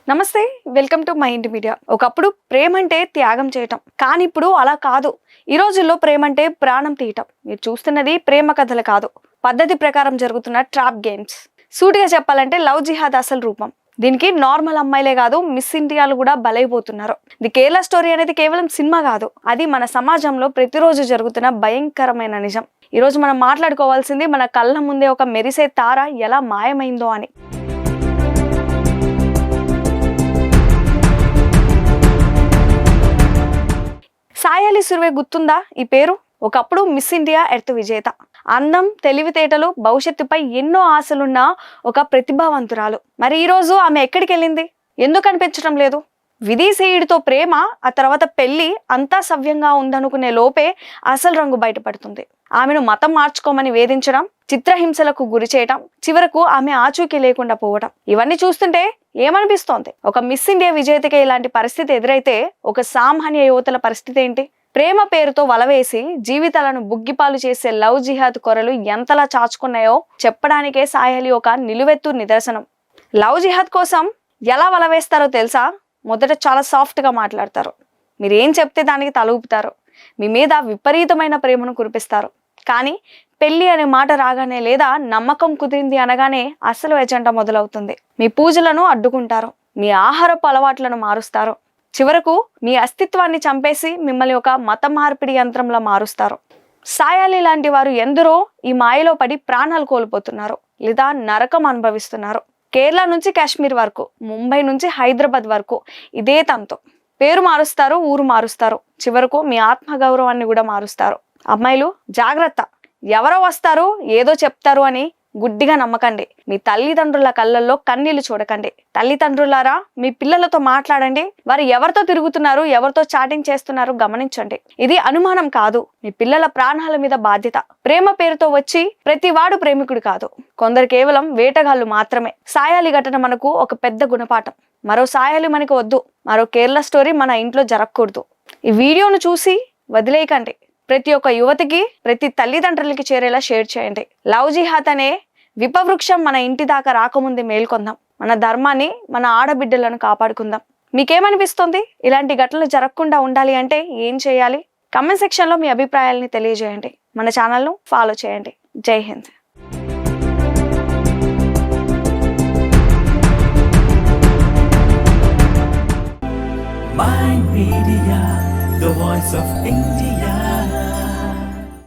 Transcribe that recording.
నమస్తే, welcome to my ఇంటి media. ఒకప్పుడు ప్రేమ అంటే త్యాగం చేయటం, కానీ ఇప్పుడు అలా కాదు. ఈ రోజుల్లో ప్రేమ అంటే ప్రాణం తీయటం. మీరు చూస్తున్నది ప్రేమ కథలు కాదు, పద్ధతి ప్రకారం జరుగుతున్న ట్రాప్ గేమ్స్. సూటిగా చెప్పాలంటే లవ్ జిహాద్ అసలు రూపం. దీనికి నార్మల్ అమ్మాయిలే కాదు, మిస్ ఇండియాలు కూడా బలైపోతున్నారు. ది కేరళ స్టోరీ అనేది కేవలం సినిమా కాదు, అది మన సమాజంలో ప్రతిరోజు జరుగుతున్న భయంకరమైన నిజం. ఈ రోజు మనం మాట్లాడుకోవాల్సింది మన కళ్ళ ముందే ఒక మెరిసే తార ఎలా మాయమైందో అని. సాయాలి సుర్వే గుర్తుందా ఈ పేరు? ఒకప్పుడు మిస్ ఇండియా ఎర్త్ విజేత. అందం, తెలివితేటలు, భవిష్యత్తుపై ఎన్నో ఆశలున్న ఒక ప్రతిభావంతురాలు. మరి ఈ రోజు ఆమె ఎక్కడికి వెళ్ళింది? ఎందుకు కనిపించడం లేదు? విదేశీయుడితో ప్రేమ, ఆ తర్వాత పెళ్లి అంతా సవ్యంగా ఉందనుకునే లోపే అసలు రంగు బయటపడుతుంది. ఆమెను మతం మార్చుకోమని వేధించడం, చిత్రహింసలకు గురి చేయటం, చివరకు ఆమె ఆచూకీ లేకుండా పోవటం, ఇవన్నీ చూస్తుంటే ఏమనిపిస్తోంది? ఒక మిస్ ఇండియా విజేతకే ఇలాంటి పరిస్థితి ఎదురైతే ఒక సామాన్య యువతల పరిస్థితి ఏంటి? ప్రేమ పేరుతో వలవేసి జీవితాలను బుగ్గిపాలు చేసే లవ్ జిహాద్ కొరలు ఎంతలా చాచుకున్నాయో చెప్పడానికే సాయాలి ఒక నిలువెత్తు నిదర్శనం. లవ్ జిహాద్ కోసం ఎలా వలవేస్తారో తెలుసా? మొదట చాలా సాఫ్ట్గా మాట్లాడతారు, మీరేం చెప్తే దానికి తల ఊపుతారు, మీ మీద విపరీతమైన ప్రేమను కురిపిస్తారు. కానీ పెళ్లి అనే మాట రాగానే, లేదా నమ్మకం కుదిరింది అనగానే అసలు ఎజెండా మొదలవుతుంది. మీ పూజలను అడ్డుకుంటారు, మీ ఆహారపు అలవాట్లను మారుస్తారు, చివరకు మీ అస్తిత్వాన్ని చంపేసి మిమ్మల్ని ఒక మత మార్పిడి యంత్రంలా మారుస్తారు. సాయాలి లాంటి వారు ఎందరో ఈ మాయలో పడి ప్రాణాలు కోల్పోతున్నారు, లేదా నరకం అనుభవిస్తున్నారు. కేరళ నుంచి కాశ్మీర్ వరకు, ముంబై నుంచి హైదరాబాద్ వరకు ఇదే తంతు. పేరు మారుస్తారు, ఊరు మారుస్తారు, చివరకు మీ ఆత్మగౌరవాన్ని కూడా మారుస్తారు. అమ్మాయిలు జాగ్రత్త, ఎవరో వస్తారు ఏదో చెప్తారు అని గుడ్డిగా నమ్మకండి. మీ తల్లిదండ్రుల కళ్ళల్లో కన్నీళ్లు చూడకండి. తల్లిదండ్రులారా, మీ పిల్లలతో మాట్లాడండి. వారు ఎవరితో తిరుగుతున్నారు, ఎవరితో చాటింగ్ చేస్తున్నారు గమనించండి. ఇది అనుమానం కాదు, మీ పిల్లల ప్రాణాల మీద బాధ్యత. ప్రేమ పేరుతో వచ్చి ప్రతివాడు ప్రేమికుడు కాదు, కొందరు కేవలం వేటగాళ్ళు మాత్రమే. సాయాలి ఘటన మనకు ఒక పెద్ద గుణపాఠం. మరో సాయాలి మనకు వద్దు, మరో కేరళ స్టోరీ మన ఇంట్లో జరగకూడదు. ఈ వీడియోను చూసి వదిలేయకండి. ప్రతి ఒక్క యువతికి, ప్రతి తల్లిదండ్రులకి చేరేలా షేర్ చేయండి. లవ్ జిహాద్ అనే విపవృక్షం మన ఇంటి దాకా రాకముందే మేల్కొందాం. మన ధర్మాన్ని, మన ఆడబిడ్డలను కాపాడుకుందాం. మీకేమనిపిస్తుంది? ఇలాంటి ఘటనలు జరగకుండా ఉండాలి అంటే ఏం చేయాలి? కామెంట్ సెక్షన్లో మీ అభిప్రాయాలని తెలియజేయండి. మన ఛానల్ను ఫాలో చేయండి. జై Hind. Mind Media, the voice of India.